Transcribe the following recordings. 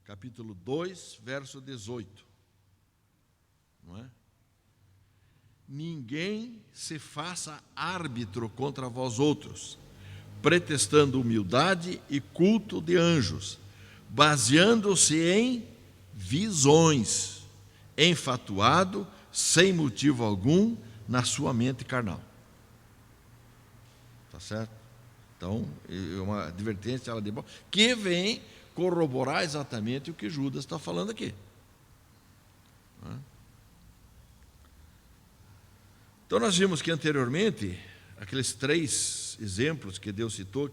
capítulo 2, verso 18. Não é? Ninguém se faça árbitro contra vós outros, pretextando humildade e culto de anjos, baseando-se em visões, enfatuado, sem motivo algum, na sua mente carnal. Tá certo? Então, é uma advertência que vem corroborar exatamente o que Judas está falando aqui. Então, nós vimos que anteriormente, aqueles 3 exemplos que Deus citou,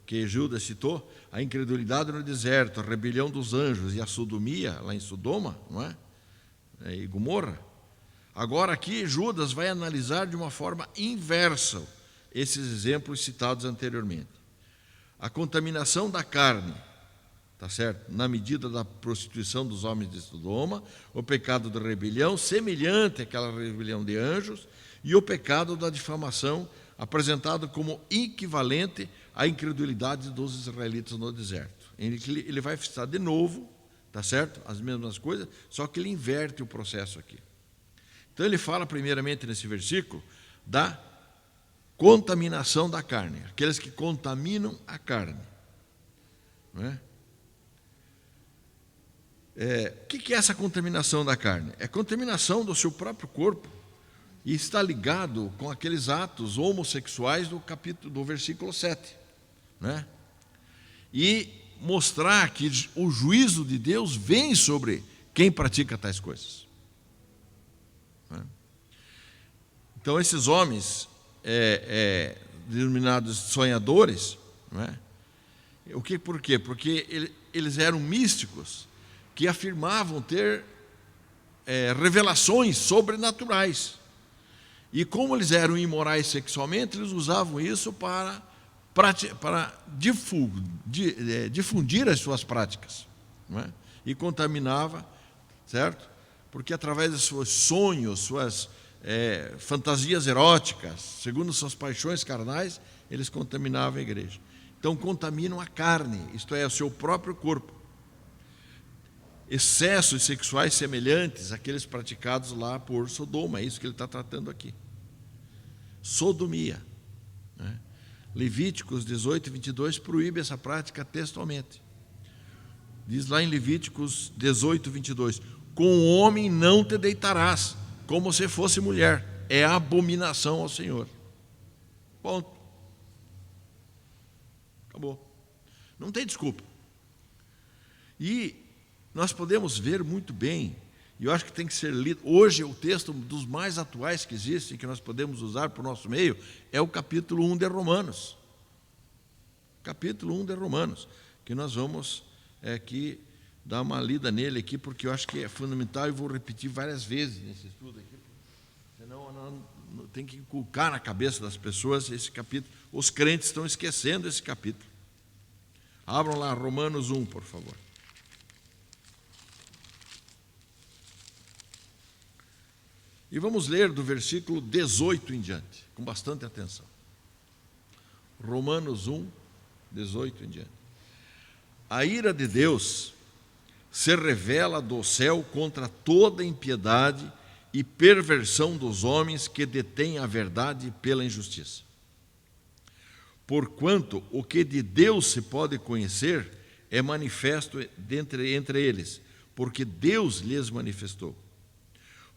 que Judas citou, a incredulidade no deserto, a rebelião dos anjos e a sodomia, lá em Sodoma, não é? E Gomorra. Agora aqui, Judas vai analisar de uma forma inversa esses exemplos citados anteriormente. A contaminação da carne, tá certo? Na medida da prostituição dos homens de Sodoma, o pecado da rebelião, semelhante àquela rebelião de anjos, e o pecado da difamação, apresentado como equivalente à incredulidade dos israelitas no deserto. Ele vai citar de novo, tá certo? As mesmas coisas, só que ele inverte o processo aqui. Então ele fala primeiramente nesse versículo da contaminação da carne, aqueles que contaminam a carne. Não é? O que é essa contaminação da carne? É contaminação do seu próprio corpo e está ligado com aqueles atos homossexuais do versículo 7. Né? E mostrar que o juízo de Deus vem sobre quem pratica tais coisas. Né? Então, esses homens denominados sonhadores, não é? Por quê? Porque eles eram místicos que afirmavam ter revelações sobrenaturais. E como eles eram imorais sexualmente, eles usavam isso para difundir as suas práticas. Não é? E contaminava, certo? Porque através dos seus sonhos, suas fantasias eróticas, segundo suas paixões carnais, eles contaminavam a igreja. Então contaminam a carne, isto é, o seu próprio corpo. Excessos sexuais semelhantes àqueles praticados lá por Sodoma, é isso que ele está tratando aqui. Sodomia. Né? Levíticos 18, 22 proíbe essa prática textualmente. Diz lá em Levíticos 18, 22, com o homem não te deitarás, como se fosse mulher, é abominação ao Senhor. Ponto. Acabou. Não tem desculpa. E nós podemos ver muito bem, e eu acho que tem que ser lido, hoje o texto dos mais atuais que existem, que nós podemos usar para o nosso meio, é o capítulo 1 de Romanos. Capítulo 1 de Romanos, que nós vamos aqui dar uma lida nele aqui, porque eu acho que é fundamental e vou repetir várias vezes nesse estudo aqui, senão não tem que inculcar na cabeça das pessoas esse capítulo. Os crentes estão esquecendo esse capítulo. Abram lá Romanos 1, por favor. E vamos ler do versículo 18 em diante, com bastante atenção. Romanos 1, 18 em diante. A ira de Deus se revela do céu contra toda impiedade e perversão dos homens que detêm a verdade pela injustiça. Porquanto o que de Deus se pode conhecer é manifesto entre eles, porque Deus lhes manifestou.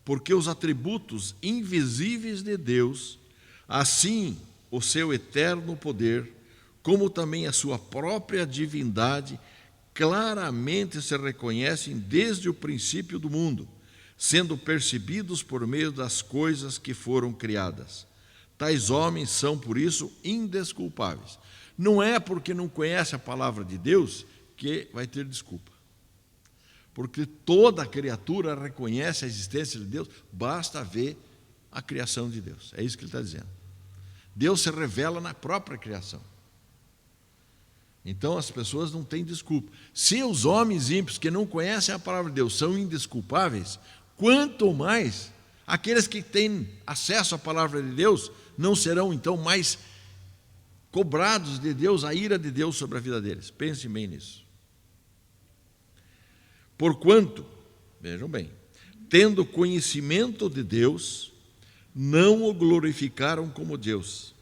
Porque os atributos invisíveis de Deus, assim o seu eterno poder, como também a sua própria divindade, claramente se reconhecem desde o princípio do mundo, sendo percebidos por meio das coisas que foram criadas. Tais homens são, por isso, indesculpáveis. Não é porque não conhece a palavra de Deus que vai ter desculpa. Porque toda criatura reconhece a existência de Deus, basta ver a criação de Deus. É isso que ele está dizendo. Deus se revela na própria criação. Então as pessoas não têm desculpa. Se os homens ímpios que não conhecem a palavra de Deus são indesculpáveis, quanto mais aqueles que têm acesso à palavra de Deus não serão então mais cobrados de Deus, a ira de Deus sobre a vida deles. Pensem bem nisso. Porquanto, vejam bem, tendo conhecimento de Deus, não o glorificaram como Deus,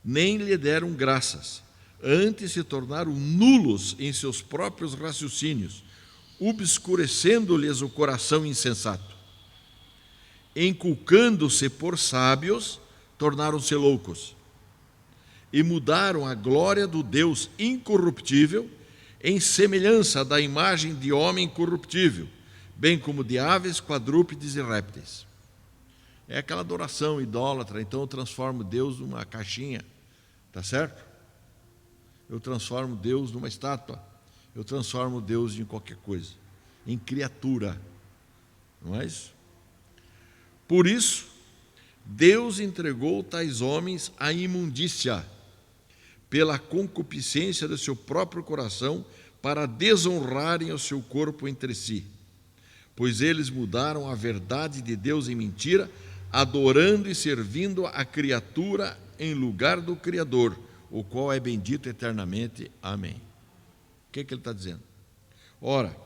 nem lhe deram graças, antes se tornaram nulos em seus próprios raciocínios, obscurecendo-lhes o coração insensato. Inculcando-se por sábios, tornaram-se loucos, e mudaram a glória do Deus incorruptível em semelhança da imagem de homem corruptível, bem como de aves, quadrúpedes e répteis. É aquela adoração idólatra. Então eu transformo Deus numa caixinha, tá certo? Eu transformo Deus numa estátua, eu transformo Deus em qualquer coisa, em criatura, não é isso? Por isso, Deus entregou tais homens à imundícia, pela concupiscência do seu próprio coração, para desonrarem o seu corpo entre si. Pois eles mudaram a verdade de Deus em mentira, adorando e servindo a criatura em lugar do Criador, o qual é bendito eternamente. Amém. O que ele está dizendo? Ora,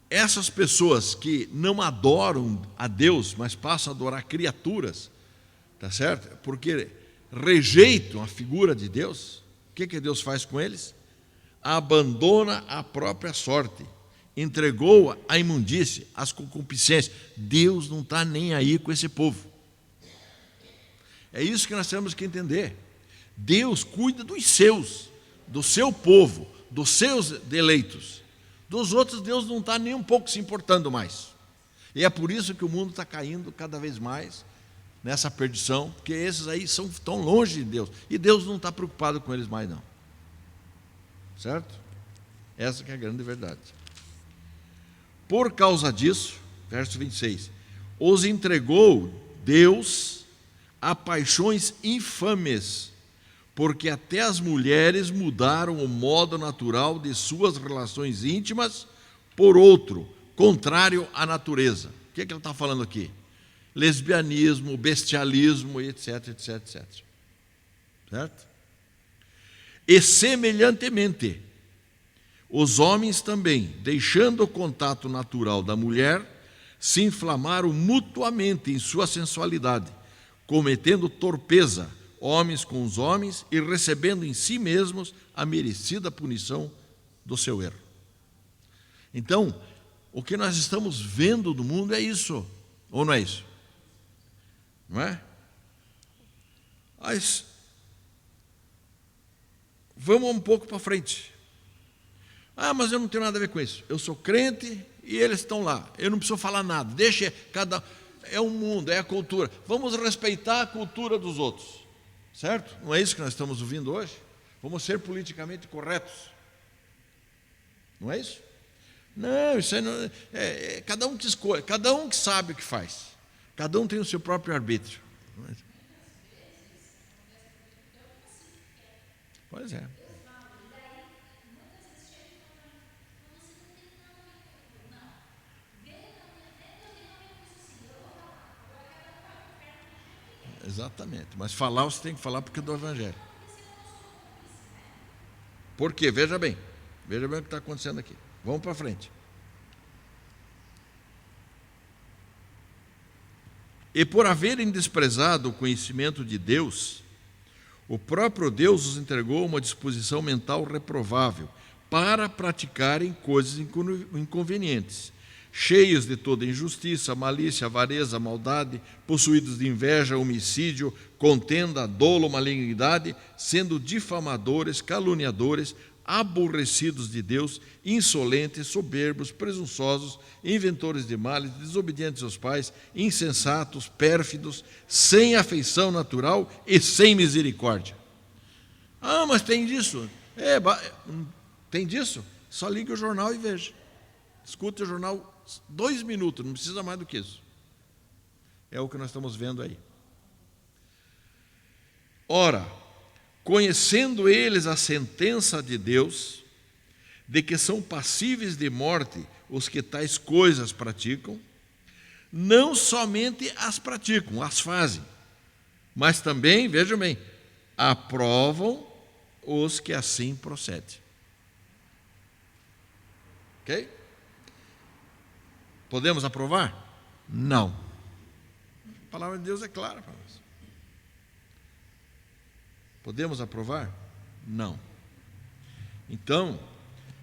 essas pessoas que não adoram a Deus, mas passam a adorar criaturas, tá certo? Porque rejeitam a figura de Deus, o que Deus faz com eles? Abandona a própria sorte, entregou à imundície, às concupiscências. Deus não está nem aí com esse povo. É isso que nós temos que entender. Deus cuida dos seus, do seu povo, dos seus eleitos. Dos outros, Deus não está nem um pouco se importando mais. E é por isso que o mundo está caindo cada vez mais nessa perdição, porque esses aí estão longe de Deus, e Deus não está preocupado com eles mais não. Certo? Essa que é a grande verdade. Por causa disso, verso 26, os entregou Deus a paixões infames, porque até as mulheres mudaram o modo natural de suas relações íntimas por outro, contrário à natureza. O que ele está falando aqui? Lesbianismo, bestialismo, etc, etc, etc. Certo? E semelhantemente, os homens também, deixando o contato natural da mulher, se inflamaram mutuamente em sua sensualidade, cometendo torpeza, homens com os homens, e recebendo em si mesmos a merecida punição do seu erro. Então, o que nós estamos vendo do mundo é isso, ou não é isso? Não é? Mas vamos um pouco para frente. Mas eu não tenho nada a ver com isso. Eu sou crente e eles estão lá. Eu não preciso falar nada. Deixa cada... É o mundo, é a cultura. Vamos respeitar a cultura dos outros. Certo? Não é isso que nós estamos ouvindo hoje? Vamos ser politicamente corretos. Não é isso? Não, isso aí não... cada um que escolhe, cada um que sabe o que faz. Cada um tem o seu próprio arbítrio. Pois é. Exatamente. Mas falar você tem que falar porque é do Evangelho. Por quê? Veja bem o que está acontecendo aqui. Vamos para frente. E por haverem desprezado o conhecimento de Deus, o próprio Deus os entregou a uma disposição mental reprovável para praticarem coisas inconvenientes, cheios de toda injustiça, malícia, avareza, maldade, possuídos de inveja, homicídio, contenda, dolo, malignidade, sendo difamadores, caluniadores, aborrecidos de Deus, insolentes, soberbos, presunçosos, inventores de males, desobedientes aos pais, insensatos, pérfidos, sem afeição natural e sem misericórdia. Mas tem disso? Tem disso? Só ligue o jornal e veja. Escute o jornal 2 minutos, não precisa mais do que isso. É o que nós estamos vendo aí. Ora, conhecendo eles a sentença de Deus, de que são passíveis de morte os que tais coisas praticam, não somente as praticam, as fazem, mas também, vejam bem, aprovam os que assim procedem. Ok? Podemos aprovar? Não. A palavra de Deus é clara para nós. Podemos aprovar? Não. Então,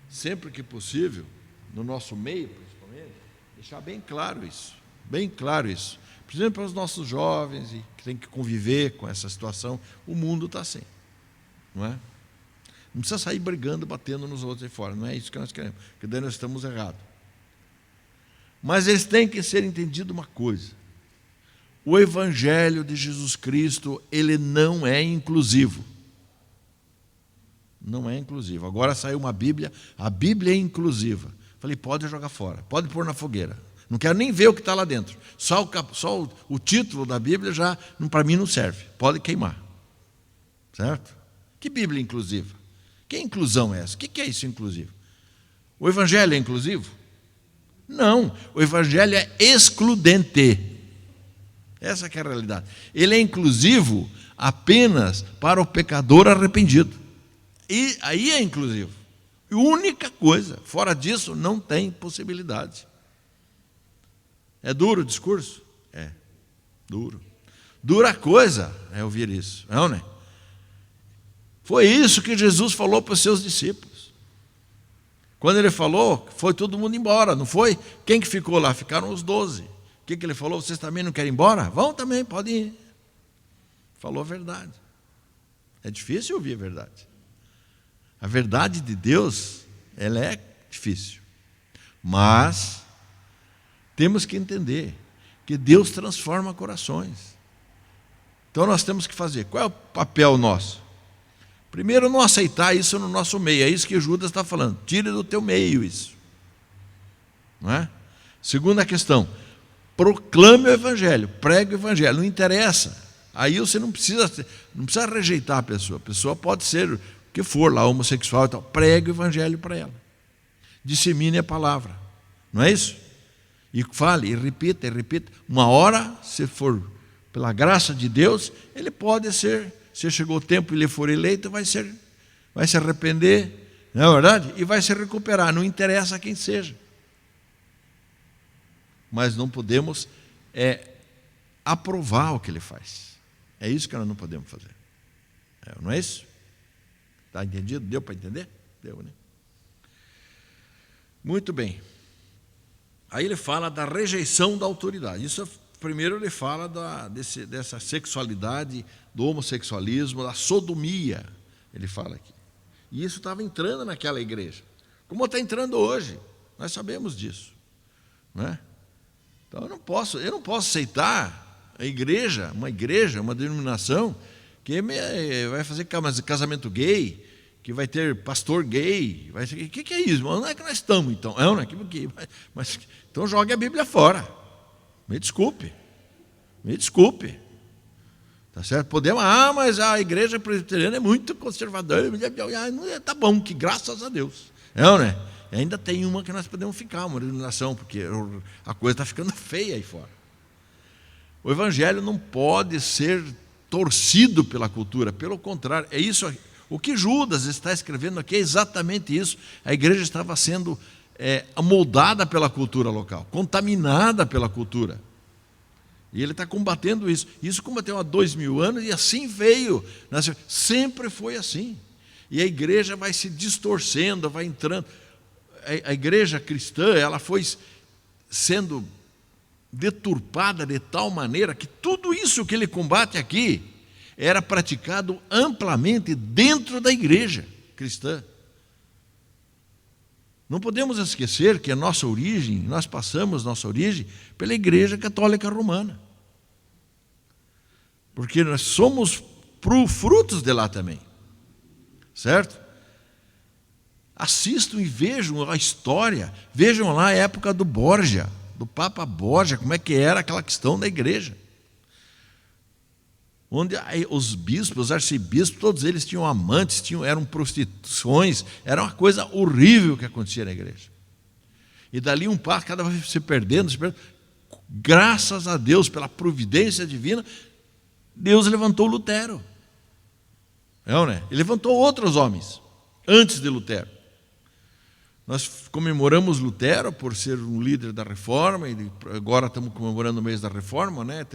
sempre que possível, no nosso meio, principalmente, deixar bem claro isso. Bem claro isso. Principalmente para os nossos jovens que têm que conviver com essa situação. O mundo está assim. Não é? Não precisa sair brigando, batendo nos outros aí fora. Não é isso que nós queremos, porque daí nós estamos errados. Mas eles têm que ser entendido uma coisa. O Evangelho de Jesus Cristo, ele não é inclusivo. Não é inclusivo. Agora saiu uma Bíblia, a Bíblia é inclusiva. Falei, pode jogar fora, pode pôr na fogueira. Não quero nem ver o que está lá dentro. Só o título da Bíblia já, para mim, não serve. Pode queimar. Certo? Que Bíblia inclusiva? Que inclusão é essa? O que é isso inclusivo? O Evangelho é inclusivo? Não, o Evangelho é excludente. Essa que é a realidade. Ele é inclusivo apenas para o pecador arrependido. E aí é inclusivo. E única coisa, fora disso não tem possibilidade. É duro o discurso? É, duro. Dura coisa é ouvir isso, não é? Foi isso que Jesus falou para os seus discípulos. Quando ele falou, foi todo mundo embora, não foi? Quem que ficou lá? Ficaram os 12. O que ele falou? Vocês também não querem ir embora? Vão também, podem ir. Falou a verdade. É difícil ouvir a verdade. A verdade de Deus, ela é difícil. Mas temos que entender que Deus transforma corações. Então nós temos que fazer. Qual é o papel nosso? Primeiro, não aceitar isso no nosso meio. É isso que Judas está falando. Tire do teu meio isso. Não é? Segunda questão. Proclame o Evangelho. Pregue o Evangelho. Não interessa. Aí você não precisa rejeitar a pessoa. A pessoa pode ser o que for lá, homossexual e tal. Pregue o Evangelho para ela. Dissemine a palavra. Não é isso? E fale, e repita, e repita. Uma hora, se for pela graça de Deus, ele pode ser, se chegou o tempo e ele for eleito, vai se arrepender, não é verdade? E vai se recuperar, não interessa quem seja. Mas não podemos aprovar o que ele faz. É isso que nós não podemos fazer. Não é isso? Está entendido? Deu para entender? Deu, né? Muito bem. Aí ele fala da rejeição da autoridade. Isso primeiro ele fala dessa sexualidade, do homossexualismo, da sodomia. Ele fala aqui. E isso estava entrando naquela igreja. Como está entrando hoje. Nós sabemos disso. Não é? Então eu não posso aceitar uma denominação que vai fazer casamento gay, que vai ter pastor gay. O que é isso? Onde é que nós estamos, então? Não é que, mas, então jogue a Bíblia fora. Me desculpe. Tá certo? Podemos, mas a igreja presbiteriana é muito conservadora. Tá bom, que graças a Deus. Não é? Ainda tem uma que nós podemos ficar, uma denominação, porque a coisa está ficando feia aí fora. O Evangelho não pode ser torcido pela cultura, pelo contrário, é isso. O que Judas está escrevendo aqui é exatamente isso. A igreja estava sendo amoldada pela cultura local, contaminada pela cultura. E ele está combatendo isso. Isso combateu há 2000 anos e assim veio. Sempre foi assim. E a igreja vai se distorcendo, vai entrando. A igreja cristã, ela foi sendo deturpada de tal maneira que tudo isso que ele combate aqui era praticado amplamente dentro da igreja cristã. Não podemos esquecer que nós passamos nossa origem pela Igreja Católica Romana. Porque nós somos frutos de lá também. Certo? Assistam e vejam a história. Vejam lá a época do Borgia, do Papa Borgia, como é que era aquela questão da igreja. Onde os bispos, os arcebispos, todos eles tinham amantes, eram prostituições, era uma coisa horrível que acontecia na igreja. E dali um passo, cada vez se perdendo, graças a Deus, pela providência divina, Deus levantou Lutero. Não é? Ele levantou outros homens, antes de Lutero. Nós comemoramos Lutero por ser um líder da Reforma, e agora estamos comemorando o mês da Reforma, né?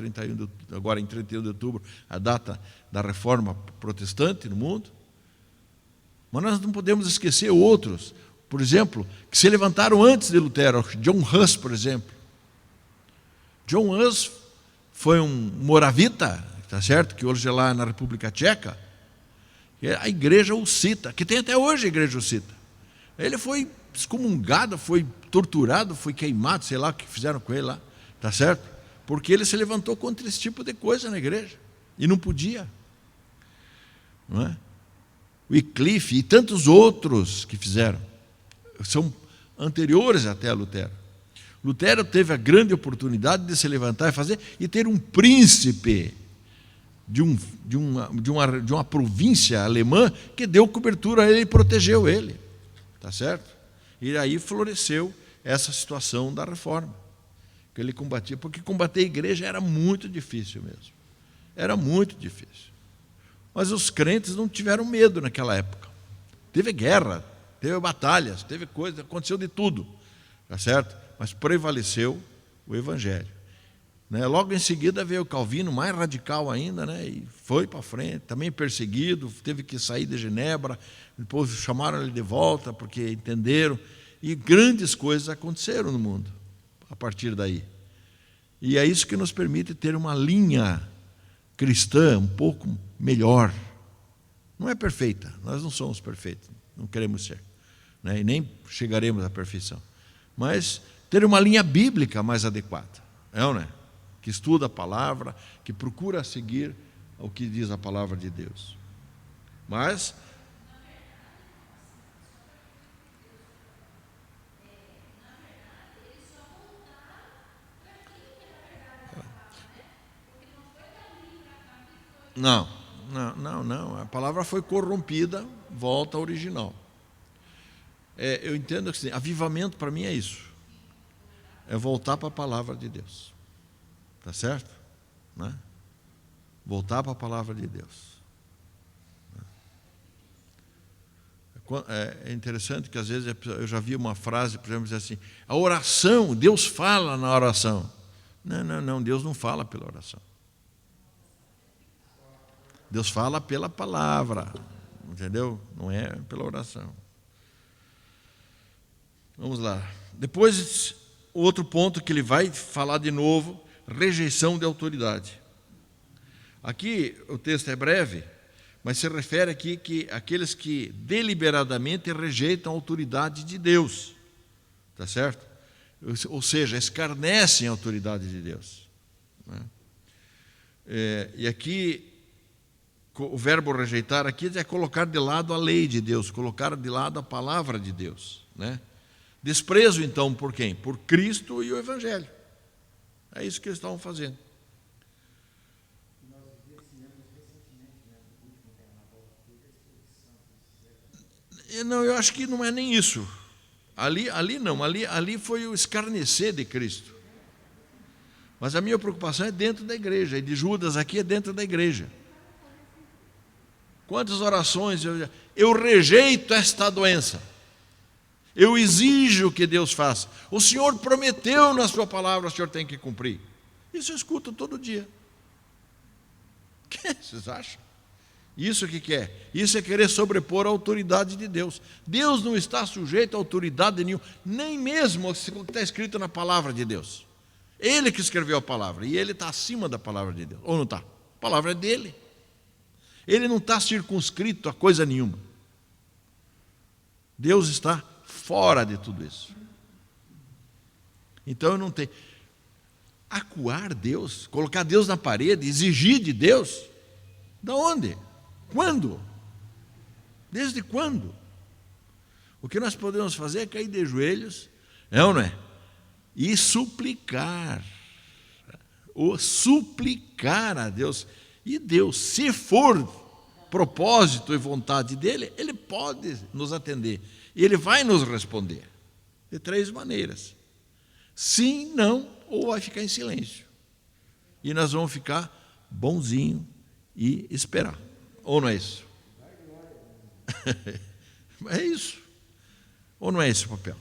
Agora em 31 de outubro, a data da Reforma protestante no mundo. Mas nós não podemos esquecer outros, por exemplo, que se levantaram antes de Lutero. John Hus, por exemplo. John Hus foi um moravita, tá certo? Que hoje é lá na República Tcheca. A igreja o cita, que tem até hoje a igreja o cita. Ele foi excomungado, foi torturado, foi queimado, sei lá o que fizeram com ele lá, tá certo? Porque ele se levantou contra esse tipo de coisa na igreja, e não podia. Não é? O Wycliffe e tantos outros que fizeram, são anteriores até a Lutero. Lutero teve a grande oportunidade de se levantar e fazer, e ter um príncipe de uma província alemã que deu cobertura a ele e protegeu ele. Tá certo? E aí floresceu essa situação da reforma, que ele combatia, porque combater a igreja era muito difícil mesmo. Era muito difícil. Mas os crentes não tiveram medo naquela época. Teve guerra, teve batalhas, teve coisa, aconteceu de tudo. Tá certo? Mas prevaleceu o Evangelho. Né? Logo em seguida veio o Calvino, mais radical ainda, né? E foi para frente, também perseguido, teve que sair de Genebra, depois chamaram ele de volta, porque entenderam, e grandes coisas aconteceram no mundo, a partir daí. E é isso que nos permite ter uma linha cristã um pouco melhor. Não é perfeita, nós não somos perfeitos, não queremos ser, né? E nem chegaremos à perfeição. Mas ter uma linha bíblica mais adequada, não é? Que estuda a palavra, que procura seguir o que diz a palavra de Deus. Mas não, a palavra foi corrompida, volta ao original. Eu entendo que assim, avivamento para mim é isso, é voltar para a palavra de Deus. Tá certo? Né? Voltar para a palavra de Deus. É interessante que às vezes eu já vi uma frase, por exemplo, dizer assim: a oração, Deus fala na oração. Não, Deus não fala pela oração. Deus fala pela palavra, entendeu? Não é pela oração. Vamos lá. Depois, outro ponto que ele vai falar de novo: rejeição de autoridade. Aqui o texto é breve, mas se refere aqui que aqueles que deliberadamente rejeitam a autoridade de Deus, tá certo? Ou seja, escarnecem a autoridade de Deus. Né? E aqui o verbo rejeitar aqui é colocar de lado a lei de Deus, colocar de lado a palavra de Deus, né? Desprezo então por quem? Por Cristo e o Evangelho. É isso que eles estavam fazendo. Não, eu acho que não é nem isso. Ali não, ali foi o escarnecer de Cristo. Mas a minha preocupação é dentro da igreja, e de Judas aqui é dentro da igreja. Quantas orações eu rejeito esta doença. Eu exijo que Deus faça. O Senhor prometeu na sua palavra, o Senhor tem que cumprir. Isso eu escuto todo dia. O que vocês acham? Isso que é? Isso é querer sobrepor a autoridade de Deus. Deus não está sujeito a autoridade nenhuma, nem mesmo o que está escrito na palavra de Deus. Ele que escreveu a palavra, e ele está acima da palavra de Deus. Ou não está? A palavra é dele. Ele não está circunscrito a coisa nenhuma. Deus está fora de tudo isso. Então eu não tenho. Acuar Deus, colocar Deus na parede, exigir de Deus. Da onde? Quando? Desde quando? O que nós podemos fazer é cair de joelhos, é ou não é? E suplicar. Ou suplicar a Deus. E Deus, se for propósito e vontade dele, ele pode nos atender. E ele vai nos responder. De 3 maneiras. Sim, não, ou vai ficar em silêncio. E nós vamos ficar bonzinho e esperar. Ou não é isso? É isso. Ou não é esse o papel?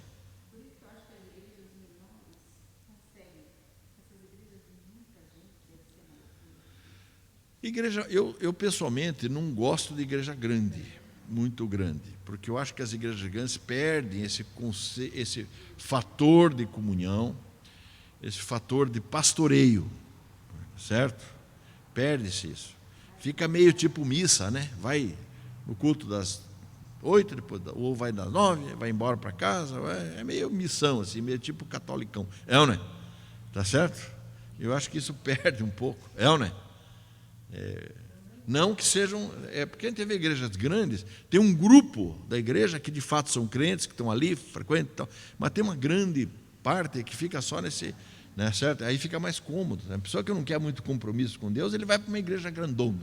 Igreja, eu pessoalmente não gosto de igreja grande, muito grande, porque eu acho que as igrejas grandes perdem esse fator de comunhão, esse fator de pastoreio, certo? Perde-se isso. Fica meio tipo missa, né? Vai no culto das 8, ou vai das 9, vai embora para casa, é meio missão, assim, meio tipo catolicão. É ou não é? Tá certo? Eu acho que isso perde um pouco. É ou não é? Não que sejam... porque a gente vê igrejas grandes, tem um grupo da igreja que de fato são crentes, que estão ali, frequentam, mas tem uma grande parte que fica só nesse... Né, certo? Aí fica mais cômodo. Né? A pessoa que não quer muito compromisso com Deus, ele vai para uma igreja grandona.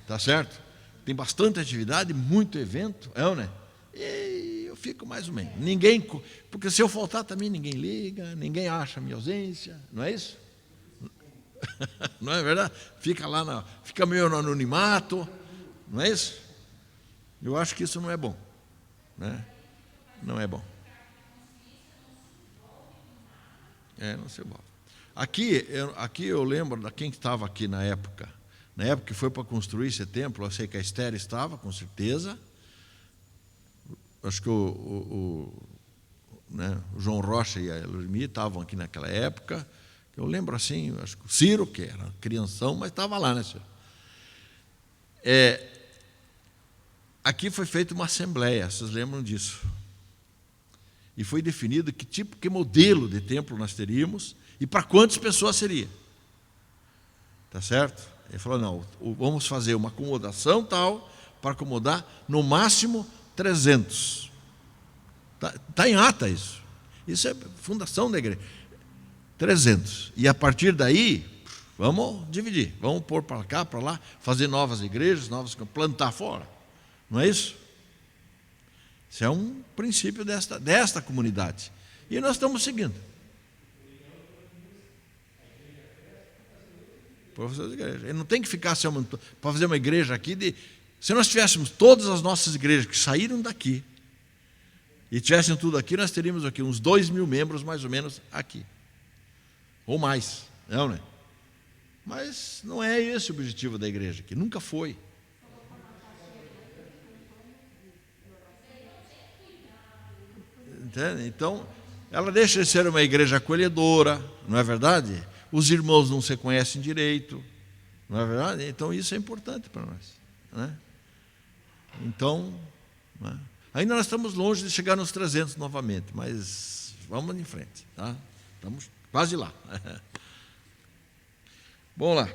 Tá certo? Tem bastante atividade, muito evento, é ou não é? E eu fico mais ou menos. Porque se eu faltar também ninguém liga, ninguém acha a minha ausência, não é isso? Não é verdade? Fica meio no anonimato, não é isso? Eu acho que isso não é bom, né? Não é bom. Não se envolve. Aqui eu lembro de quem estava aqui na época que foi para construir esse templo. Eu sei que a Esther estava, com certeza. Acho que o João Rocha e a Elormi estavam aqui naquela época. Eu lembro assim, acho que o Ciro, que era crianção, mas estava lá, né, senhor? Aqui foi feita uma assembleia, vocês lembram disso? E foi definido que modelo de templo nós teríamos e para quantas pessoas seria. Tá certo? Ele falou, não, vamos fazer uma acomodação tal, para acomodar no máximo 300. Está em ata isso. Isso é fundação da igreja. 300. E a partir daí, vamos dividir. Vamos pôr para cá, para lá, fazer novas igrejas, plantar fora. Não é isso? Isso é um princípio desta comunidade. E nós estamos seguindo. Ele não tem que ficar para fazer uma igreja aqui. Se nós tivéssemos todas as nossas igrejas que saíram daqui e tivessem tudo aqui, nós teríamos aqui uns 2.000 membros mais ou menos aqui. Ou mais, não é? Mas não é esse o objetivo da igreja aqui, nunca foi. Entende? Então, ela deixa de ser uma igreja acolhedora, não é verdade? Os irmãos não se conhecem direito, não é verdade? Então, isso é importante para nós. Né? Então, né? Ainda nós estamos longe de chegar nos 300 novamente, mas vamos em frente. Tá? Estamos quase lá. Bom lá.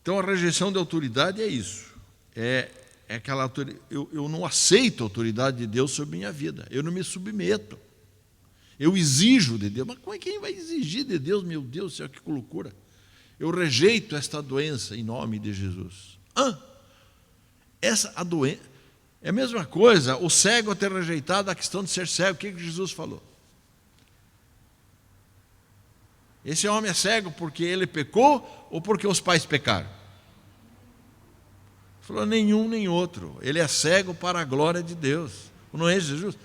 Então, a rejeição da autoridade é isso. É aquela autoridade. Eu não aceito a autoridade de Deus sobre minha vida. Eu não me submeto. Eu exijo de Deus. Mas como é que quem vai exigir de Deus? Meu Deus do céu, que loucura. Eu rejeito esta doença em nome de Jesus. A doença é a mesma coisa, o cego ter rejeitado a questão de ser cego. O que Jesus falou? Esse homem é cego porque ele pecou ou porque os pais pecaram? Ele falou, nenhum nem outro. Ele é cego para a glória de Deus. Não é Jesus?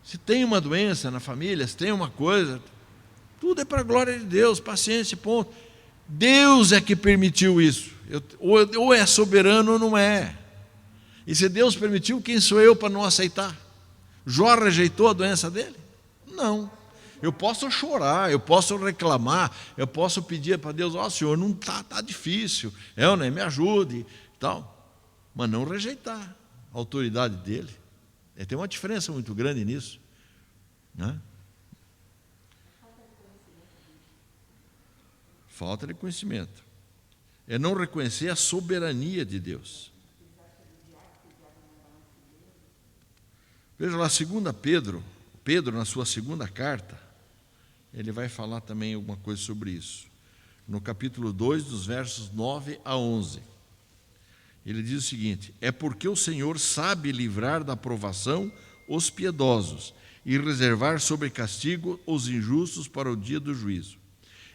Se tem uma doença na família, se tem uma coisa, tudo é para a glória de Deus, paciência, ponto. Deus é que permitiu isso. Ou é soberano ou não é. E se Deus permitiu, quem sou eu para não aceitar? Jó rejeitou a doença dele? Não. Eu posso chorar, eu posso reclamar, eu posso pedir para Deus, Senhor, não está difícil, me ajude, tal. Mas não rejeitar a autoridade dele. Tem uma diferença muito grande nisso. Né? Falta de conhecimento. É não reconhecer a soberania de Deus. Veja lá, 2 Pedro, na sua segunda carta, ele vai falar também alguma coisa sobre isso. No capítulo 2, dos versos 9 a 11. Ele diz o seguinte: é porque o Senhor sabe livrar da provação os piedosos e reservar sob castigo os injustos para o dia do juízo,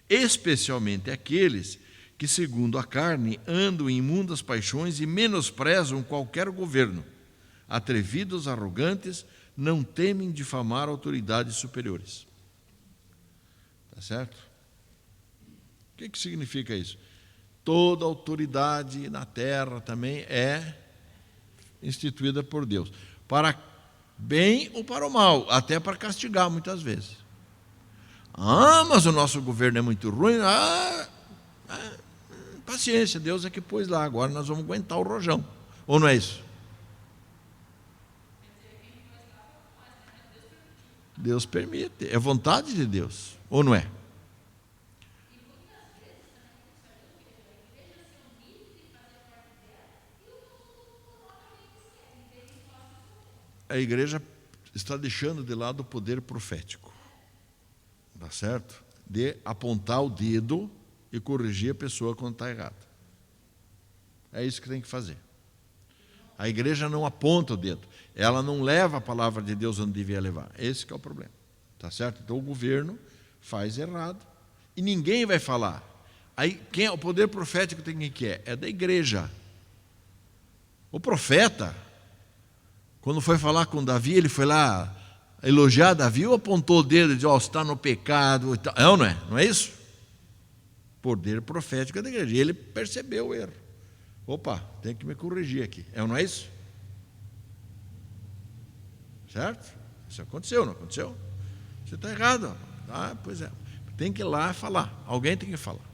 especialmente aqueles que, segundo a carne, andam em imundas paixões e menosprezam qualquer governo, atrevidos, arrogantes, não temem difamar autoridades superiores. Tá certo? O que significa isso? Toda autoridade na terra também é instituída por Deus, para bem ou para o mal, até para castigar muitas vezes. Mas o nosso governo é muito ruim. Paciência, Deus é que pôs lá, agora nós vamos aguentar o rojão. Ou não é isso? Deus permite, é vontade de Deus, ou não é? A igreja está deixando de lado o poder profético, tá certo? De apontar o dedo e corrigir a pessoa quando está errada. É isso que tem que fazer. A igreja não aponta o dedo, ela não leva a palavra de Deus onde devia levar. Esse que é o problema, tá certo? Então o governo faz errado e ninguém vai falar. Aí quem é o poder profético tem que é? É da igreja. O profeta, quando foi falar com Davi, ele foi lá elogiar Davi ou apontou o dedo e disse, você está no pecado e tal. É ou não é? Não é isso? Poder profético da igreja. E ele percebeu o erro. Opa, tem que me corrigir aqui. É ou não é isso? Certo? Isso aconteceu, não aconteceu? Você está errado. Pois é. Tem que ir lá falar. Alguém tem que falar.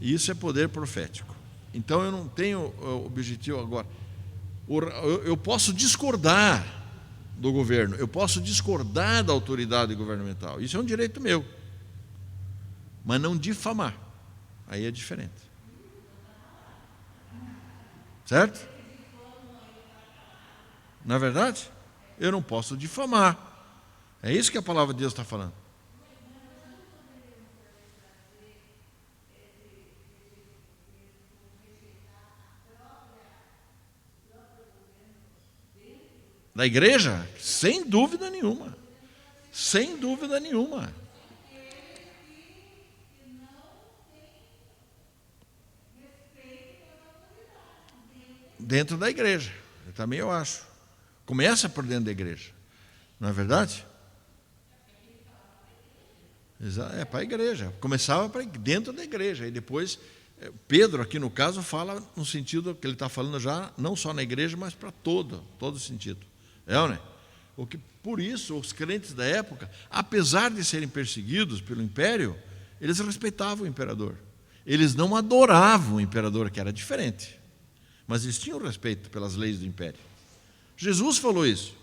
Isso é poder profético. Então eu não tenho objetivo agora. Eu posso discordar do governo, eu posso discordar da autoridade governamental. Isso é um direito meu. Mas não difamar. Aí é diferente. Certo? Não é verdade? Eu não posso difamar. É isso que a palavra de Deus está falando. Da igreja? Sem dúvida nenhuma. Sem dúvida nenhuma. Dentro da igreja. Eu acho. Começa por dentro da igreja. Não é verdade? É para a igreja. Começava dentro da igreja. E depois, Pedro, aqui no caso, fala no sentido que ele está falando já, não só na igreja, mas para todo sentido. É ou não é? Por isso, os crentes da época, apesar de serem perseguidos pelo império, eles respeitavam o imperador. Eles não adoravam o imperador, que era diferente. Mas eles tinham respeito pelas leis do império. Jesus falou isso.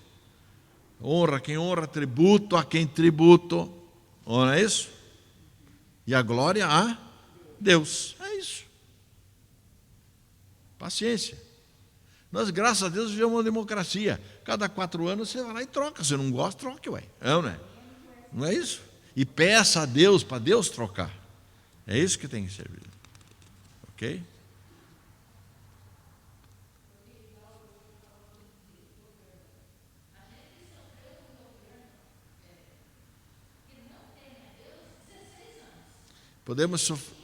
Honra quem honra, tributo a quem tributo. Não é isso? E a glória a Deus. É isso. Paciência. Nós, graças a Deus, vivemos uma democracia. Cada 4 anos você vai lá e troca. Se não gosta, troque, ué. Não é? Não é isso? E peça a Deus para Deus trocar. É isso que tem que servir. Ok? Podemos sofrer.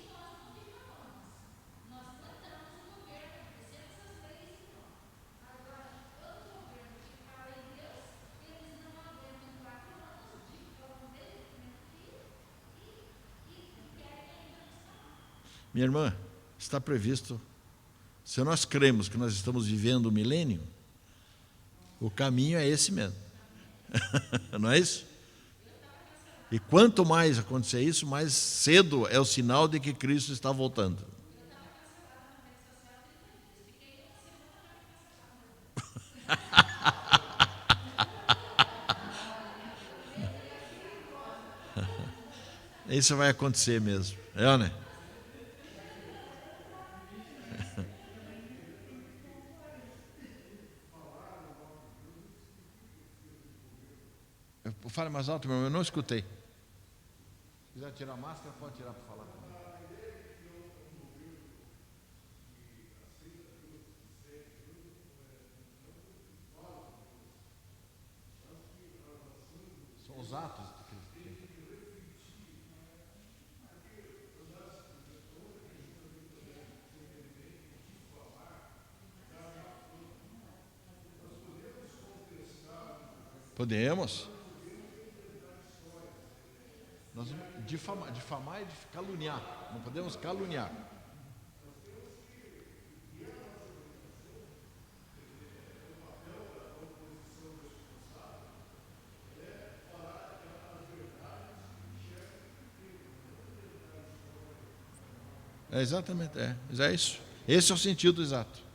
Minha irmã, está previsto, se nós cremos que nós estamos vivendo o milênio, o caminho é esse mesmo. Não é isso? E quanto mais acontecer isso, mais cedo é o sinal de que Cristo está voltando. Isso vai acontecer mesmo. Né? Fale mais alto, meu irmão, eu não escutei. Se quiser tirar a máscara, pode tirar para falar comigo. São os atos. Podemos. Nós difamar é caluniar. Não podemos caluniar. É exatamente, é isso. Esse é o sentido exato.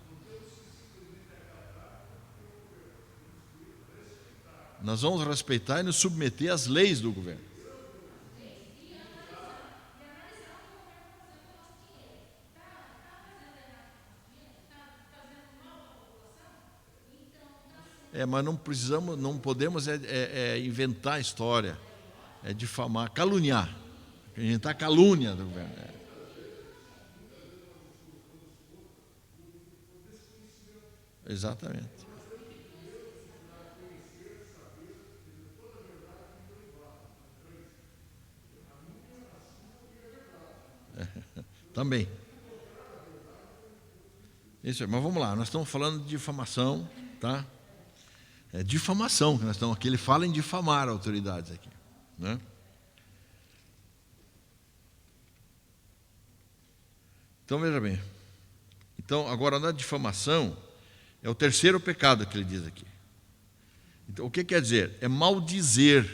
Nós vamos respeitar e nos submeter às leis do governo. Mas não podemos inventar história, difamar, caluniar, inventar calúnia do governo. Exatamente. Também. Isso, mas vamos lá, nós estamos falando de difamação, tá? É difamação que nós estamos aqui. Ele fala em difamar autoridades aqui, né? Então, veja bem. Então, agora, na difamação, é o terceiro pecado que ele diz aqui. Então, o que quer dizer? É maldizer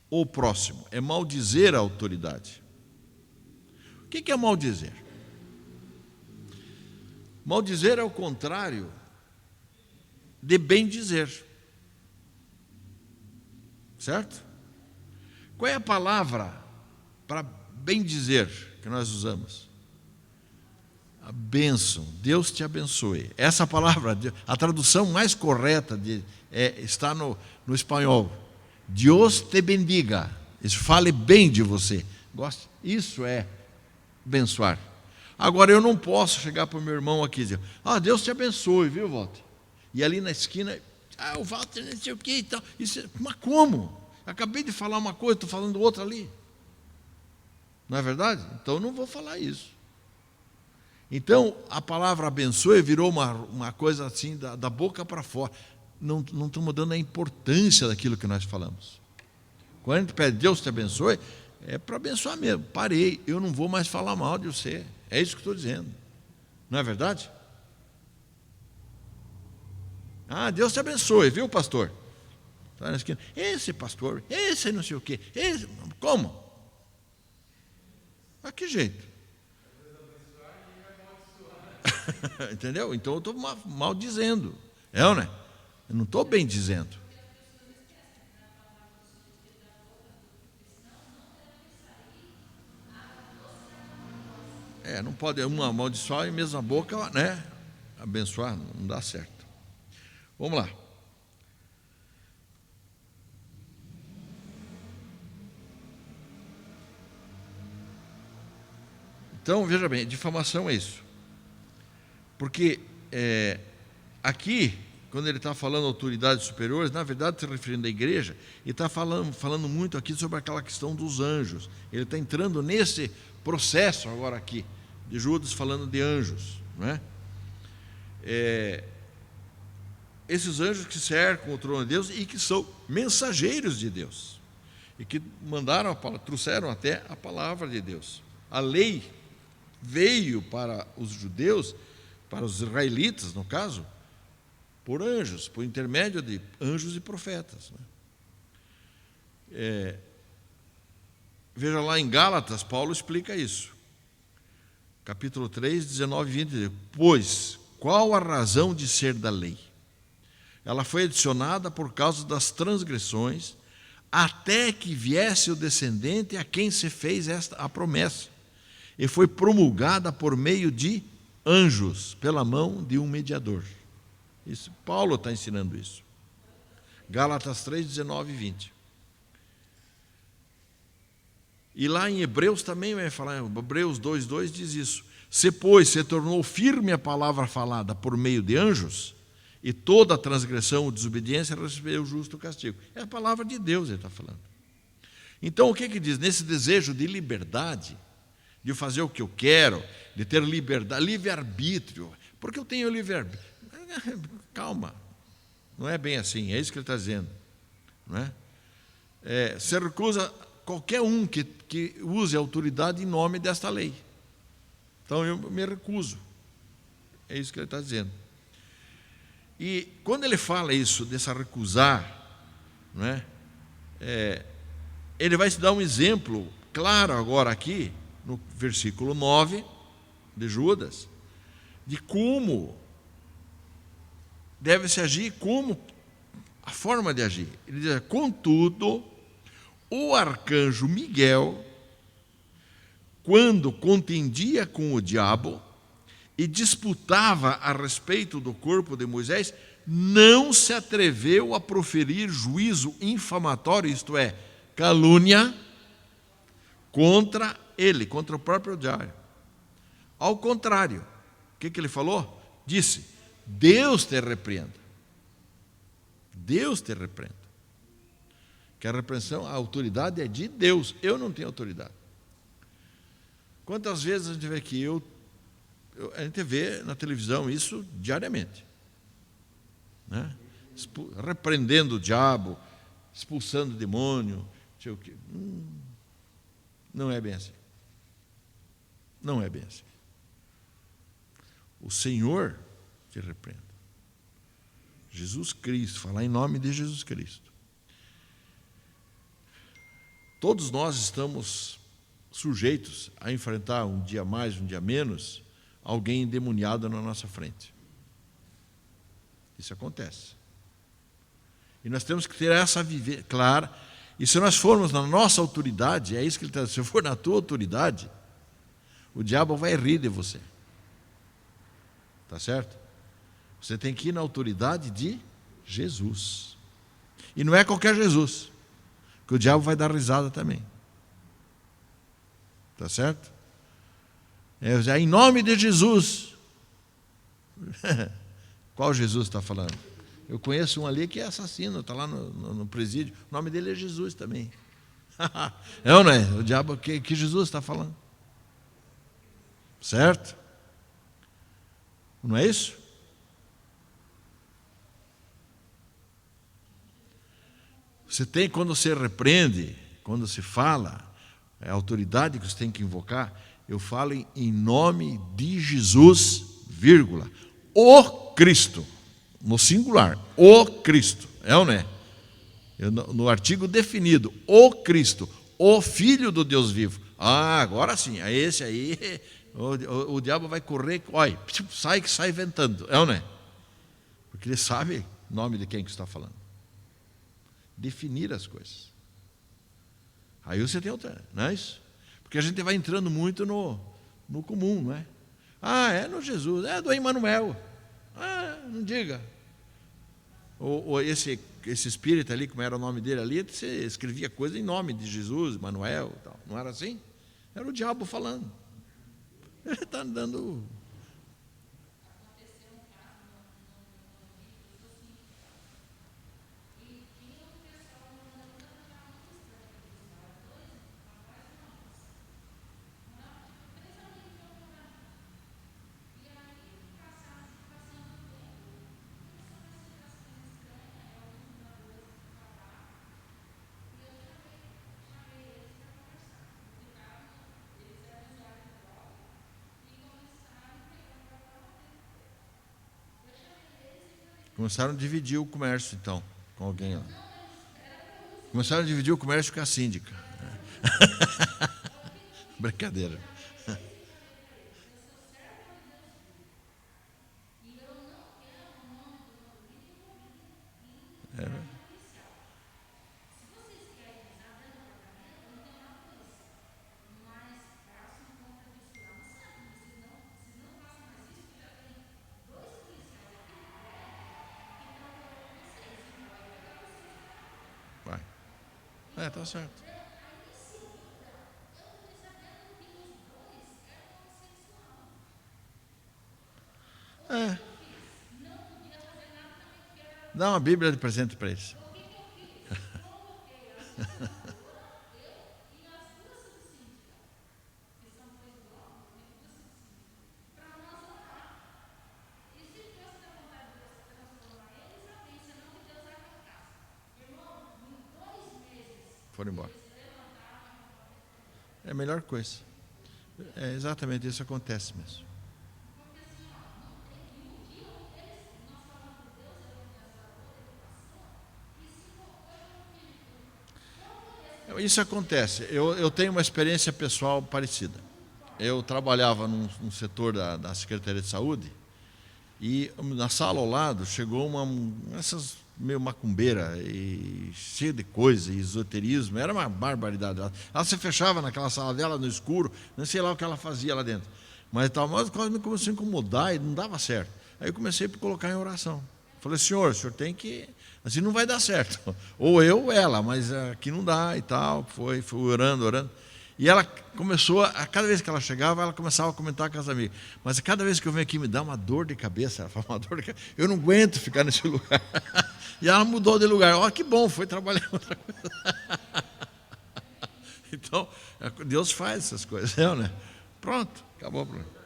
o próximo, é maldizer a autoridade. O que é maldizer? Maldizer é o contrário de bem dizer. Certo? Qual é a palavra para bem dizer que nós usamos? A bênção. Deus te abençoe. Essa palavra, a tradução mais correta está no espanhol. Deus te bendiga. Isso fale bem de você. Gosta? Isso é abençoar. Agora, eu não posso chegar para o meu irmão aqui e dizer: Deus te abençoe, viu, Walter? E ali na esquina, o Walter não sei o quê e tal. Mas como? Acabei de falar uma coisa, estou falando outra ali. Não é verdade? Então, eu não vou falar isso. Então, a palavra abençoe virou uma coisa assim, da boca para fora. Não estamos dando a importância daquilo que nós falamos. Quando a gente pede Deus te abençoe, é para abençoar mesmo. Parei, eu não vou mais falar mal de você. É isso que estou dizendo. Não é verdade? Deus te abençoe, viu, pastor? Está na esquina. Esse pastor, esse não sei o quê. Como? A que jeito? Entendeu? Então eu estou maldizendo. Ou não é? Eu não estou bem dizendo. Não pode uma amaldiçoar e mesmo a boca, né? Abençoar, não dá certo. Vamos lá. Então, veja bem, difamação é isso. Porque aqui, quando ele está falando autoridades superiores, na verdade, se referindo à igreja, ele está falando muito aqui sobre aquela questão dos anjos. Ele está entrando nesse processo agora aqui, de Judas falando de anjos, não é? Esses anjos que cercam o trono de Deus e que são mensageiros de Deus, e que trouxeram até a palavra de Deus. A lei veio para os judeus, para os israelitas, no caso, por anjos, por intermédio de anjos e profetas. Veja lá em Gálatas, Paulo explica isso. Capítulo 3, 19 e 20. Pois, qual a razão de ser da lei? Ela foi adicionada por causa das transgressões, até que viesse o descendente a quem se fez a promessa, e foi promulgada por meio de anjos, pela mão de um mediador. Isso, Paulo está ensinando isso. Gálatas 3, 19 e 20. E lá em Hebreus também vai falar, Hebreus 2:2 diz isso. Se, pois, se tornou firme a palavra falada por meio de anjos, e toda a transgressão ou desobediência recebeu o justo castigo. É a palavra de Deus, ele está falando. Então, o que diz? Nesse desejo de liberdade, de fazer o que eu quero, de ter liberdade, livre-arbítrio, porque eu tenho livre-arbítrio. Calma, não é bem assim, é isso que ele está dizendo. não é? Se recusa qualquer um que use autoridade em nome desta lei. Então eu me recuso. É isso que ele está dizendo. E quando ele fala isso, dessa recusar, não é? Ele vai te dar um exemplo claro agora aqui, no versículo 9 de Judas, de como deve-se agir, como a forma de agir. Ele diz: contudo, o arcanjo Miguel, quando contendia com o diabo e disputava a respeito do corpo de Moisés, não se atreveu a proferir juízo infamatório, isto é, calúnia, contra ele, contra o próprio diabo. Ao contrário, o que ele falou? Disse: Deus te repreenda. Deus te repreenda. Que a repreensão, a autoridade é de Deus. Eu não tenho autoridade. Quantas vezes a gente vê aqui? A gente vê na televisão isso diariamente, né? Repreendendo o diabo, expulsando o demônio, não sei o quê. Não é bem assim. Não é bem assim. O Senhor te repreenda. Jesus Cristo, falar em nome de Jesus Cristo. Todos nós estamos sujeitos a enfrentar um dia mais, um dia menos, alguém endemoniado na nossa frente. Isso acontece. E nós temos que ter essa vivência clara. E se nós formos na nossa autoridade, é isso que ele está dizendo: se eu for na tua autoridade, o diabo vai rir de você. Tá certo? Você tem que ir na autoridade de Jesus. E não é qualquer Jesus, que o diabo vai dar risada também. Tá certo? Em nome de Jesus. Qual Jesus está falando? Eu conheço um ali que é assassino, está lá no presídio. O nome dele é Jesus também. É ou não é? O diabo, que Jesus está falando? Certo? Não é isso? Você tem, quando você repreende, quando se fala, a autoridade que você tem que invocar, eu falo em nome de Jesus, vírgula, o Cristo, no singular, o Cristo, é ou não é? No artigo definido, o Cristo, o Filho do Deus vivo. Agora sim, esse aí, o diabo vai correr, olha, sai ventando, é ou não é? Porque ele sabe o nome de quem que está falando. Definir as coisas. Aí você tem outra, não é isso? Porque a gente vai entrando muito no comum, não é? É no Jesus, é do Emmanuel. Não diga. Ou esse espírito ali, como era o nome dele ali, você escrevia coisa em nome de Jesus, Emmanuel, tal. Não era assim? Era o diabo falando. Ele está dando. Começaram a dividir o comércio, então, com alguém lá. Começaram a dividir o comércio com a síndica. Brincadeira. Vai. Tá certo. Dá uma Bíblia de presente para eles. foram embora. É a melhor coisa. É exatamente isso que acontece mesmo. Isso acontece. Eu tenho uma experiência pessoal parecida. Eu trabalhava num setor da Secretaria de Saúde e na sala ao lado chegou essas meio macumbeira e cheia de coisa, esoterismo, era uma barbaridade. Ela se fechava naquela sala dela no escuro, não sei lá o que ela fazia lá dentro. Mas quase me começou a incomodar e não dava certo. Aí eu comecei a colocar em oração. Falei, senhor, o senhor tem que... Assim não vai dar certo. Ou eu ou ela, mas aqui não dá e tal. Foi orando. E ela começou, cada vez que ela chegava, ela começava a comentar com as amigas. Mas cada vez que eu venho aqui me dá uma dor de cabeça. Ela fala, uma dor de cabeça. Eu não aguento ficar nesse lugar. E ela mudou de lugar. Olha que bom, foi trabalhar em outra coisa. Então, Deus faz essas coisas, né? Pronto, acabou o problema.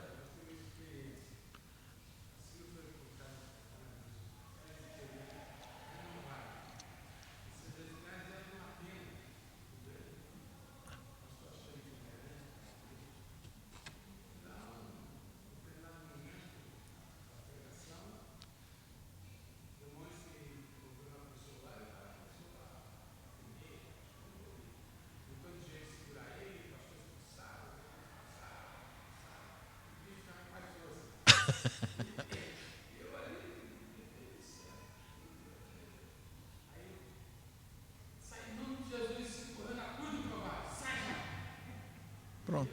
Pronto.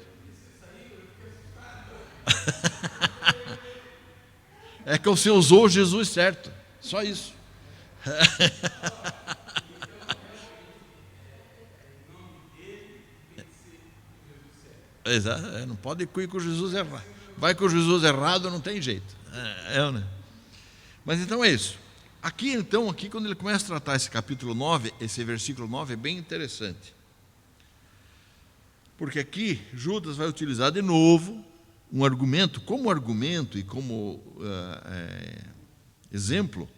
É que você usou Jesus certo. Só isso. Exato. Não pode ir com Jesus errado. Vai com Jesus errado, não tem jeito. Né? Mas então é isso. Aqui, quando ele começa a tratar esse capítulo 9, esse versículo 9 é bem interessante. Porque aqui Judas vai utilizar de novo um argumento e como exemplo,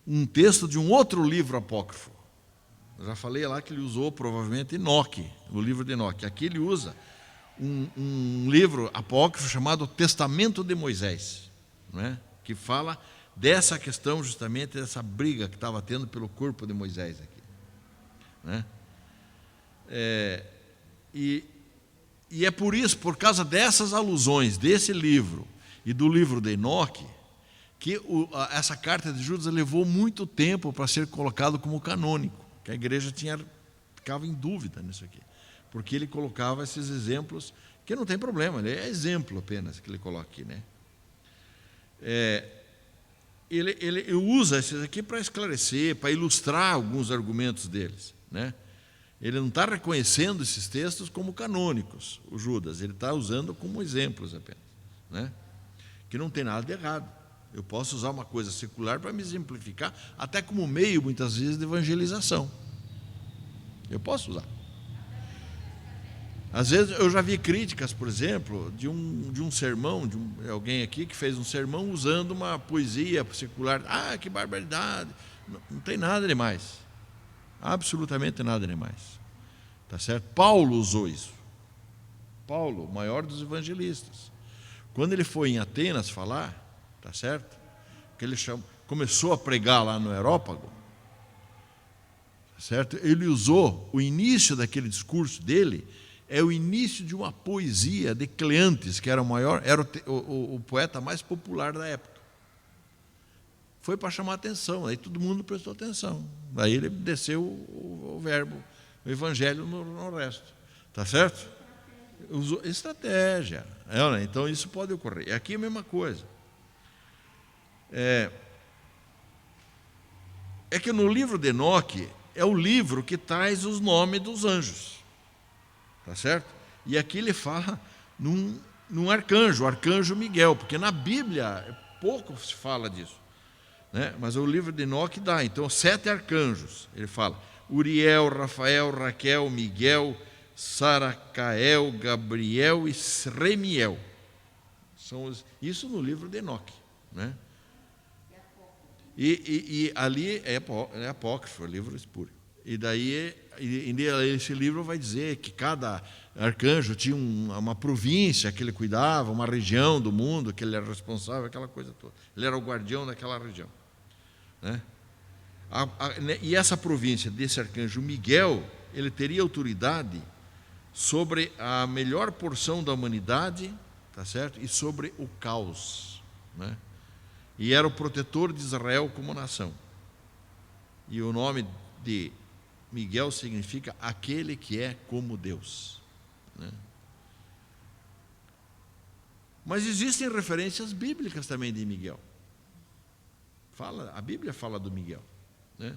um texto de um outro livro apócrifo. Eu já falei lá que ele usou provavelmente Enoque, o livro de Enoque. Aqui ele usa um livro apócrifo chamado Testamento de Moisés, né? Que fala dessa questão justamente, dessa briga que estava tendo pelo corpo de Moisés aqui, né? E é por isso, por causa dessas alusões, desse livro e do livro de Enoque, que essa carta de Judas levou muito tempo para ser colocado como canônico, que a igreja ficava em dúvida nisso aqui, porque ele colocava esses exemplos, que não tem problema, ele é exemplo apenas que ele coloca aqui, né? Ele usa esses aqui para esclarecer, para ilustrar alguns argumentos deles, né? Ele não está reconhecendo esses textos como canônicos, o Judas, ele está usando como exemplos apenas, né? Que não tem nada de errado. Eu posso usar uma coisa secular para me exemplificar, até como meio, muitas vezes, de evangelização. Eu posso usar. Às vezes eu já vi críticas, por exemplo, de um sermão, de alguém aqui que fez um sermão usando uma poesia secular. Ah, que barbaridade! Não tem nada demais. Absolutamente nada demais. Tá certo? Paulo usou isso. Paulo, o maior dos evangelistas. Quando ele foi em Atenas falar, tá certo? Que ele começou a pregar lá no Areópago, tá certo? Ele usou o início daquele discurso dele, é o início de uma poesia de Cleantes, que era o poeta mais popular da época. Foi para chamar atenção, aí todo mundo prestou atenção. Aí ele desceu o verbo, o evangelho no resto. Tá certo? Usou estratégia. Então isso pode ocorrer. Aqui é a mesma coisa. É que no livro de Enoque é o livro que traz os nomes dos anjos. Tá certo? E aqui ele fala num arcanjo, o arcanjo Miguel, porque na Bíblia pouco se fala disso, né? Mas o livro de Enoque dá. Então, 7 arcanjos, ele fala: Uriel, Rafael, Raquel, Miguel, Saracael, Gabriel e Remiel. Isso no livro de Enoque, né? E ali é apócrifo, é livro espúrio, E daí, esse livro vai dizer que cada arcanjo tinha uma província que ele cuidava, uma região do mundo que ele era responsável, aquela coisa toda. Ele era o guardião daquela região, né? E essa província desse arcanjo Miguel, ele teria autoridade sobre a melhor porção da humanidade, tá certo? E sobre o caos, né? E era o protetor de Israel como nação. E o nome de Miguel significa aquele que é como Deus, né? Mas existem referências bíblicas também de Miguel. A Bíblia fala do Miguel, né?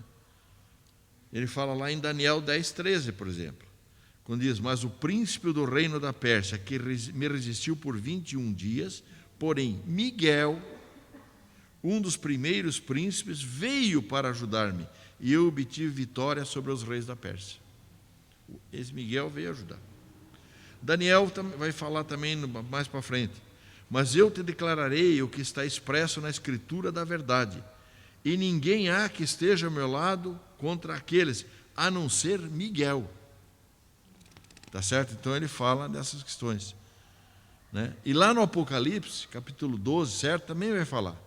Ele fala lá em Daniel 10:13, por exemplo, quando diz: mas o príncipe do reino da Pérsia, que me resistiu por 21 dias, porém Miguel, um dos primeiros príncipes, veio para ajudar-me, e eu obtive vitória sobre os reis da Pérsia. Esse Miguel veio ajudar. Daniel vai falar também mais para frente: mas eu te declararei o que está expresso na Escritura da verdade, e ninguém há que esteja ao meu lado contra aqueles, a não ser Miguel. Tá certo? Então ele fala dessas questões, né? E lá no Apocalipse, capítulo 12, certo? Também vai falar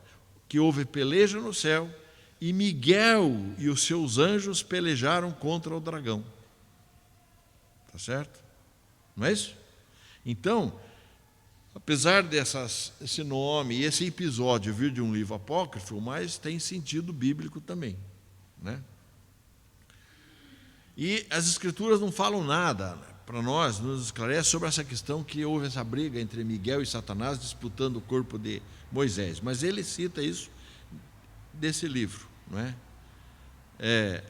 que houve peleja no céu, e Miguel e os seus anjos pelejaram contra o dragão. Tá certo? Não é isso? Então, apesar desse nome e esse episódio vir de um livro apócrifo, mas tem sentido bíblico também, né? E as Escrituras não falam nada para nós, nos esclarece sobre essa questão que houve essa briga entre Miguel e Satanás disputando o corpo de Moisés. Mas ele cita isso desse livro, não é?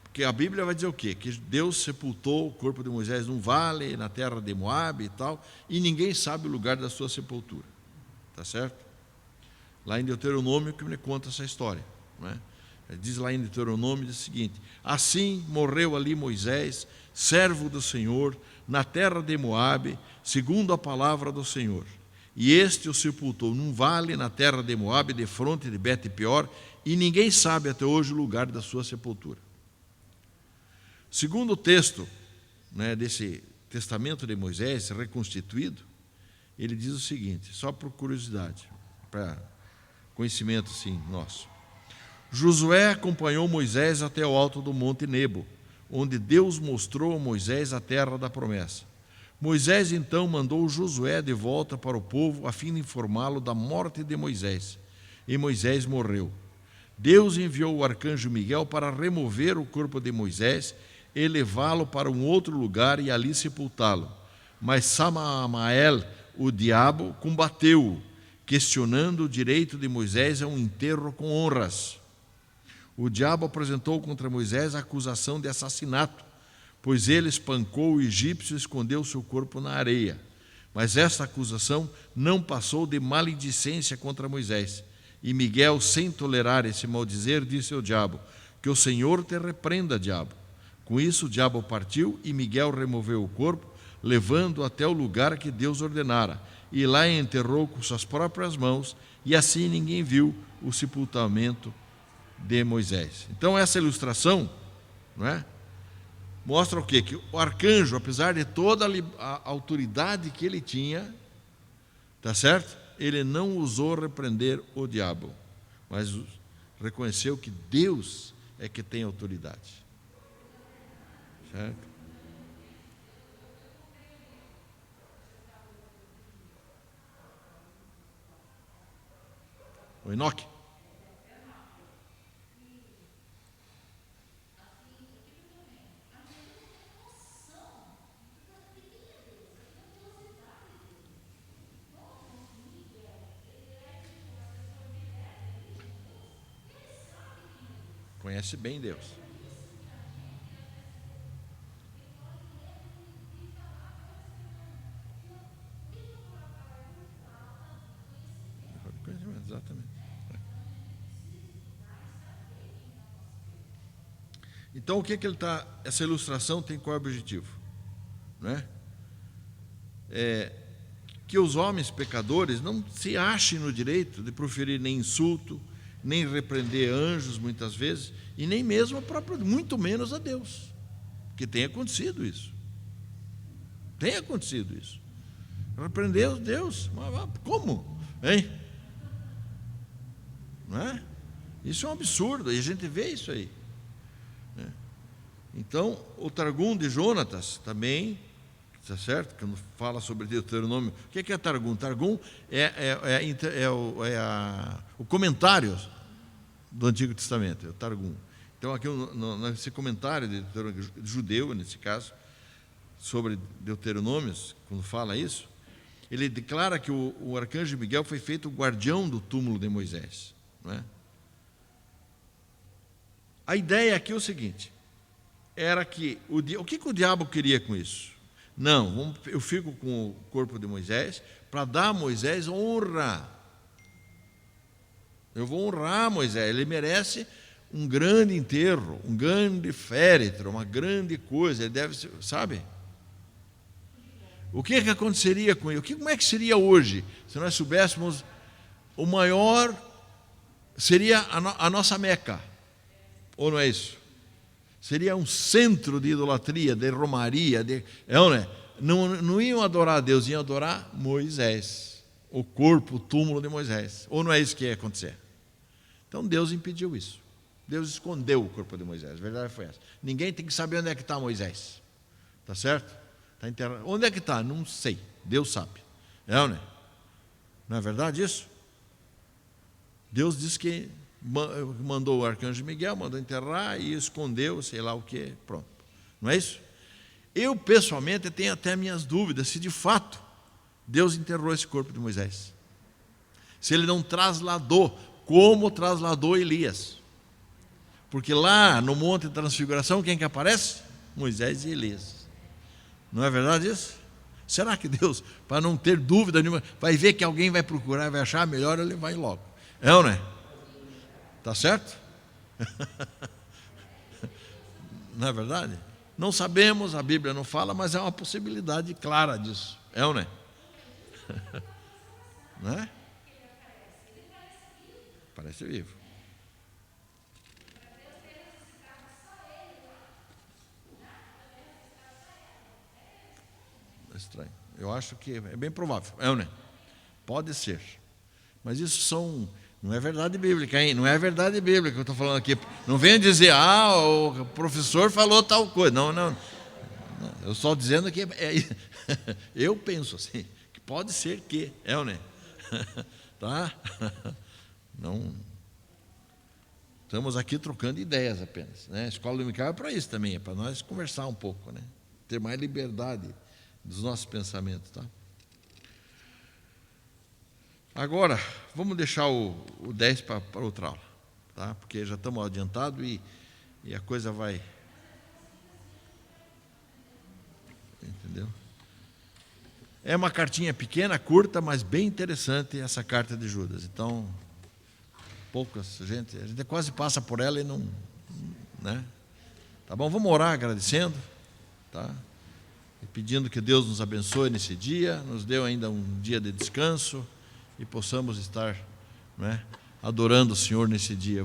Porque a Bíblia vai dizer o quê? Que Deus sepultou o corpo de Moisés num vale, na terra de Moabe e tal, e ninguém sabe o lugar da sua sepultura. Tá certo? Lá em Deuteronômio que me conta essa história, não é? Diz lá em Deuteronômio o seguinte: assim morreu ali Moisés, servo do Senhor, na terra de Moabe, segundo a palavra do Senhor. E este o sepultou num vale na terra de Moabe, defronte de Bet-peor, e ninguém sabe até hoje o lugar da sua sepultura. Segundo o texto, né, desse testamento de Moisés reconstituído, ele diz o seguinte, só por curiosidade, para conhecimento sim nosso: Josué acompanhou Moisés até o alto do monte Nebo, onde Deus mostrou a Moisés a terra da promessa. Moisés então mandou Josué de volta para o povo, a fim de informá-lo da morte de Moisés. E Moisés morreu. Deus enviou o arcanjo Miguel para remover o corpo de Moisés e levá-lo para um outro lugar e ali sepultá-lo. Mas Samael, o diabo, combateu-o, questionando o direito de Moisés a um enterro com honras. O diabo apresentou contra Moisés a acusação de assassinato, pois ele espancou o egípcio e escondeu seu corpo na areia. Mas esta acusação não passou de maledicência contra Moisés. E Miguel, sem tolerar esse maldizer, disse ao diabo: que o Senhor te repreenda, diabo. Com isso o diabo partiu e Miguel removeu o corpo, levando-o até o lugar que Deus ordenara, e lá enterrou com suas próprias mãos, e assim ninguém viu o sepultamento de Moisés. Então essa ilustração, não é, mostra o quê? Que o arcanjo, apesar de toda a autoridade que ele tinha, tá certo? Ele não ousou repreender o diabo, mas reconheceu que Deus é que tem autoridade. Certo? O Enoque. Conhece bem Deus. Exatamente. Então o que ele está? Essa ilustração tem qual objetivo? Não é? Que os homens pecadores não se achem no direito de proferir nem insulto, nem repreender anjos muitas vezes, e nem mesmo a própria, muito menos a Deus. Porque tem acontecido isso. Tem acontecido isso. Repreender Deus. Mas como? Hein? Não é? Isso é um absurdo, e a gente vê isso aí. Então, o Targum de Jonatas também, está certo? Quando fala sobre Deuteronômio. O que é Targum? Targum o comentário do Antigo Testamento, é o Targum. Então, aqui nesse comentário de Deuteronômio, judeu, nesse caso, sobre Deuteronômios, quando fala isso, ele declara que o arcanjo Miguel foi feito o guardião do túmulo de Moisés. Não é? A ideia aqui é o seguinte: era que o que o diabo queria com isso? Não, eu fico com o corpo de Moisés para dar a Moisés honra. Eu vou honrar Moisés, ele merece um grande enterro, um grande féretro, uma grande coisa, ele deve ser, sabe? O que aconteceria com ele? Como é que seria hoje, se nós soubéssemos o maior, seria a nossa Meca, ou não é isso? Seria um centro de idolatria, de romaria, não iam adorar a Deus, iam adorar Moisés, o corpo, o túmulo de Moisés. Ou não é isso que ia acontecer? Então Deus impediu isso. Deus escondeu o corpo de Moisés, a verdade foi essa. Ninguém tem que saber onde é que está Moisés. Está certo? Está enterrado. Onde é que está? Não sei, Deus sabe. Não é verdade isso? Deus disse que mandou o arcanjo Miguel, mandou enterrar e escondeu, sei lá o que, pronto. Não é isso? Eu, pessoalmente, tenho até minhas dúvidas se de fato Deus enterrou esse corpo de Moisés. Se ele não trasladou, como trasladou Elias. Porque lá no Monte da Transfiguração, quem que aparece? Moisés e Elias. Não é verdade isso? Será que Deus, para não ter dúvida nenhuma, vai ver que alguém vai procurar, vai achar melhor, ele vai logo? É ou não é? Está certo? Não é verdade? Não sabemos, a Bíblia não fala, mas é uma possibilidade clara disso. É ou não é? Não é? Parece vivo. É estranho. Eu acho que é bem provável. É ou não é? Pode ser. Mas isso não é verdade bíblica, hein? Não é verdade bíblica que eu estou falando aqui. Não venha dizer, o professor falou tal coisa. Não. Eu estou dizendo que eu penso assim, que pode ser que, ou não é? Tá? Não. Estamos aqui trocando ideias apenas. Né? A escola dominical é para isso também, é para nós conversar um pouco, né? Ter mais liberdade dos nossos pensamentos. Tá? Agora, vamos deixar o 10 para outra aula, tá? Porque já estamos adiantados e a coisa vai... Entendeu? É uma cartinha pequena, curta, mas bem interessante essa carta de Judas. Então, a gente quase passa por ela e não... Né? Tá bom? Vamos orar agradecendo, tá? E pedindo que Deus nos abençoe nesse dia, nos dê ainda um dia de descanso, e possamos estar, não é, adorando o Senhor nesse dia.